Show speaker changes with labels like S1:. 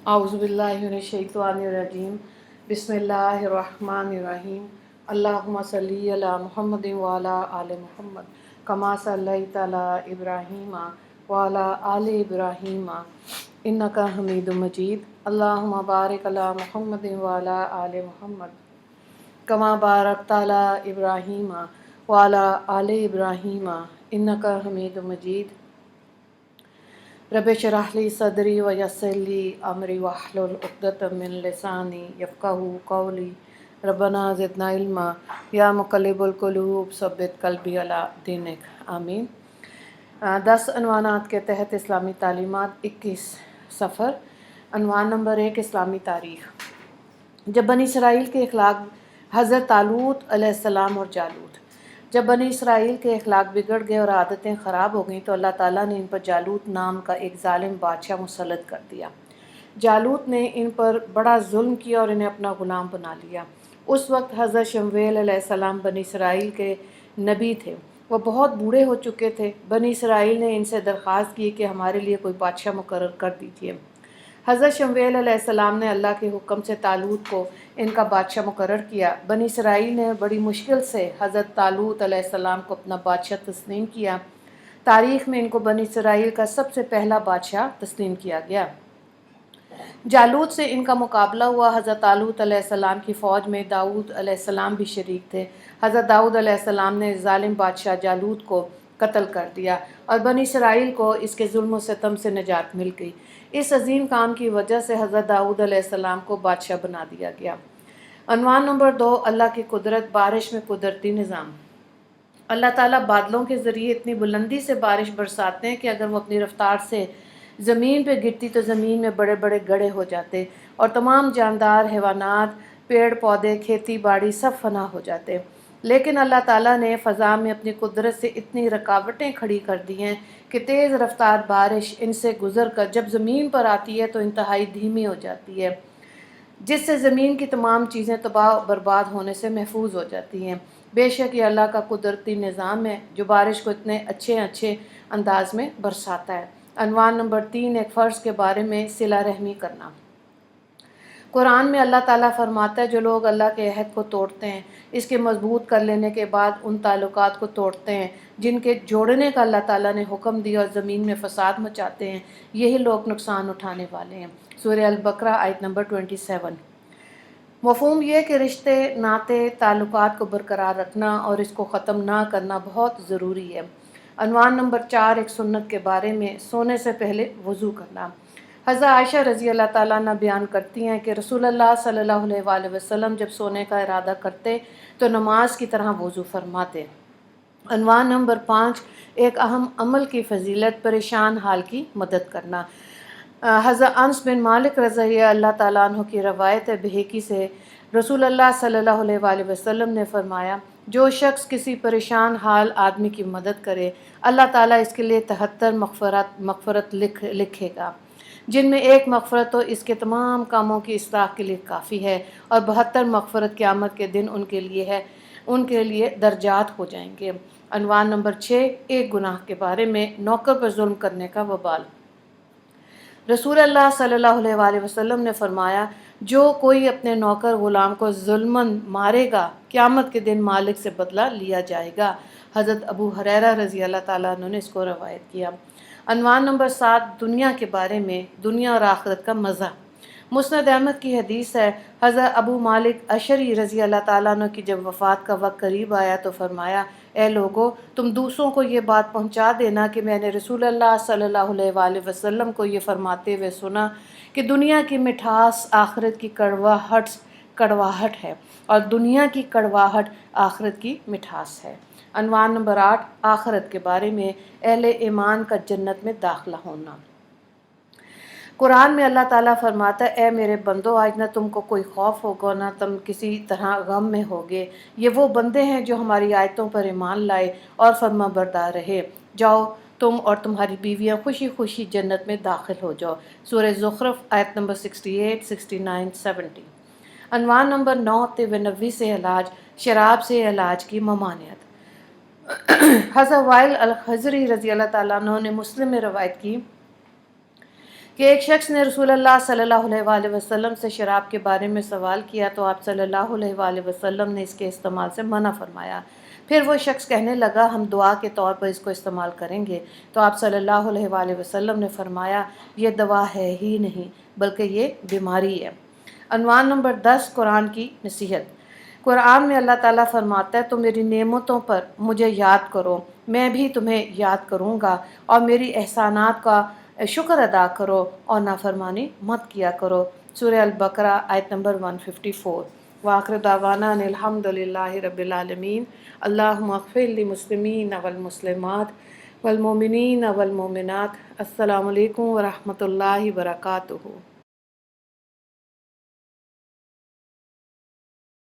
S1: اعوذ باللہ من الشیطان الرجیم بسم اللہ الرحمن الرحیم اللہم صلی علی محمد وعلی آل محمد کما صلیت علی ابراہیم وعلی آل ابراہیم انک حمید مجید اللہم بارک علی محمد وعلی آل محمد کما بارکت علی ابراہیم وعلی آل ابراہیم انک حمید مجید رب اشرح لی صدری ویسر لی امری واحلل عقدۃ من لسانی یفقہوا قولی ربنا زدنا علما یا مقلب القلوب ثبت قلبی علی دینک آمین۔ 10 عنوانات کے تحت اسلامی تعلیمات 21 سفر۔ عنوان نمبر 1 اسلامی تاریخ۔ جب بنی اسرائیل کے اخلاق حضرت طالوت علیہ السلام اور جالوت جب بنی اسرائیل کے اخلاق بگڑ گئے اور عادتیں خراب ہو گئیں تو اللہ تعالیٰ نے ان پر جالوت نام کا ایک ظالم بادشاہ مسلط کر دیا۔ جالوت نے ان پر بڑا ظلم کیا اور انہیں اپنا غلام بنا لیا۔ اس وقت حضرت شمویل علیہ السلام بنی اسرائیل کے نبی تھے۔ وہ بہت بوڑھے ہو چکے تھے۔ بنی اسرائیل نے ان سے درخواست کی کہ ہمارے لیے کوئی بادشاہ مقرر کر دیجیے۔ حضرت شمویل علیہ السلام نے اللہ کے حکم سے طالوت کو ان کا بادشاہ مقرر کیا۔ بنی اسرائیل نے بڑی مشکل سے حضرت طالوت علیہ السلام کو اپنا بادشاہ تسلیم کیا۔ تاریخ میں ان کو بنی اسرائیل کا سب سے پہلا بادشاہ تسلیم کیا گیا۔ جالوت سے ان کا مقابلہ ہوا۔ حضرت طالوت علیہ السلام کی فوج میں داؤد علیہ السلام بھی شریک تھے۔ حضرت داؤد علیہ السلام نے ظالم بادشاہ جالوت کو قتل کر دیا اور بنی اسرائیل کو اس کے ظلم و ستم سے نجات مل گئی۔ اس عظیم کام کی وجہ سے حضرت داؤد علیہ السلام کو بادشاہ بنا دیا گیا۔ عنوان نمبر 2 اللہ کی قدرت، بارش میں قدرتی نظام۔ اللہ تعالیٰ بادلوں کے ذریعے اتنی بلندی سے بارش برساتے ہیں کہ اگر وہ اپنی رفتار سے زمین پہ گرتی تو زمین میں بڑے بڑے گڑھے ہو جاتے اور تمام جاندار حیوانات، پیڑ پودے، کھیتی باڑی سب فنا ہو جاتے۔ لیکن اللہ تعالیٰ نے فضا میں اپنی قدرت سے اتنی رکاوٹیں کھڑی کر دی ہیں کہ تیز رفتار بارش ان سے گزر کر جب زمین پر آتی ہے تو انتہائی دھیمی ہو جاتی ہے، جس سے زمین کی تمام چیزیں تباہ و برباد ہونے سے محفوظ ہو جاتی ہیں۔ بے شک یہ اللہ کا قدرتی نظام ہے جو بارش کو اتنے اچھے انداز میں برساتا ہے۔ عنوان نمبر 3 ایک فرض کے بارے میں صلہ رحمی کرنا۔ قرآن میں اللہ تعالیٰ فرماتا ہے جو لوگ اللہ کے عہد کو توڑتے ہیں، اس کے مضبوط کر لینے کے بعد ان تعلقات کو توڑتے ہیں جن کے جوڑنے کا اللہ تعالیٰ نے حکم دیا اور زمین میں فساد مچاتے ہیں، یہی لوگ نقصان اٹھانے والے ہیں۔ سورہ البقرہ آیت نمبر 27۔ مفہوم یہ کہ رشتے، ناطے، تعلقات کو برقرار رکھنا اور اس کو ختم نہ کرنا بہت ضروری ہے۔ عنوان نمبر 4 ایک سنت کے بارے میں، سونے سے پہلے وضو کرنا۔ حضرت عائشہ رضی اللہ تعالیٰ عنہ بیان کرتی ہیں کہ رسول اللہ صلی اللہ علیہ وآلہ وسلم جب سونے کا ارادہ کرتے تو نماز کی طرح وضو فرماتے۔ عنوان نمبر 5 ایک اہم عمل کی فضیلت، پریشان حال کی مدد کرنا۔ حضرت انس بن مالک رضی اللہ تعالیٰ عنہ کی روایت ہے بہقی سے، رسول اللہ صلی اللہ علیہ وآلہ وسلم نے فرمایا جو شخص کسی پریشان حال آدمی کی مدد کرے اللہ تعالیٰ اس کے لیے 73 مغفرت لکھے گا، جن میں ایک مغفرت تو اس کے تمام کاموں کی اصلاح کے لیے کافی ہے اور 72 مغفرت قیامت کے دن ان کے لیے درجات ہو جائیں گے۔ عنوان نمبر 6 ایک گناہ کے بارے میں، نوکر پر ظلم کرنے کا وبال۔ رسول اللہ صلی اللہ علیہ وآلہ وسلم نے فرمایا جو کوئی اپنے نوکر غلام کو ظلماً مارے گا قیامت کے دن مالک سے بدلہ لیا جائے گا۔ حضرت ابو ہریرہ رضی اللہ تعالیٰ عنہ نے اس کو روایت کیا۔ عنوان نمبر 7 دنیا کے بارے میں، دنیا اور آخرت کا مزہ۔ مسند احمد کی حدیث ہے، حضرت ابو مالک اشعری رضی اللہ تعالیٰ عنہ کی جب وفات کا وقت قریب آیا تو فرمایا اے لوگو تم دوسروں کو یہ بات پہنچا دینا کہ میں نے رسول اللہ صلی اللہ علیہ وآلہ وسلم کو یہ فرماتے ہوئے سنا کہ دنیا کی مٹھاس آخرت کی کڑواہٹ ہے اور دنیا کی کڑواہٹ آخرت کی مٹھاس ہے۔ عنوان نمبر 8 آخرت کے بارے میں، اہل ایمان کا جنت میں داخلہ ہونا۔ قرآن میں اللہ تعالیٰ فرماتا ہے اے میرے بندو آج نہ تم کو کوئی خوف ہوگا نہ تم کسی طرح غم میں ہوگے، یہ وہ بندے ہیں جو ہماری آیتوں پر ایمان لائے اور فرما بردار رہے، جاؤ تم اور تمہاری بیویاں خوشی خوشی جنت میں داخل ہو جاؤ۔ سورہ زخرف آیت نمبر 68، 69، 70۔ عنوان نمبر 9 طب نبوی سے علاج، شراب سے علاج کی ممانعت۔ حضرت وائل الحجری رضی اللہ تعالیٰ عنہ نے مسلم میں روایت کی کہ ایک شخص نے رسول اللہ صلی اللہ علیہ وسلم سے شراب کے بارے میں سوال کیا تو آپ صلی اللہ علیہ وسلم نے اس کے استعمال سے منع فرمایا۔ پھر وہ شخص کہنے لگا ہم دعا کے طور پر اس کو استعمال کریں گے، تو آپ صلی اللہ علیہ وسلم نے فرمایا یہ دوا ہے ہی نہیں بلکہ یہ بیماری ہے۔ عنوان نمبر 10، قرآن کی نصیحت۔ قرآن میں اللہ تعالیٰ فرماتا ہے تو میری نعمتوں پر مجھے یاد کرو، میں بھی تمہیں یاد کروں گا، اور میری احسانات کا شکر ادا کرو اور نافرمانی مت کیا کرو۔ سورہ البقرہ آیت نمبر 154۔ وآخر دعوانا ان الحمد للہ رب العالمین۔ اللہم اغفر للمسلمین والمسلمات والمؤمنین والمؤمنات۔ السلام علیکم ورحمۃ اللہ وبرکاتہ۔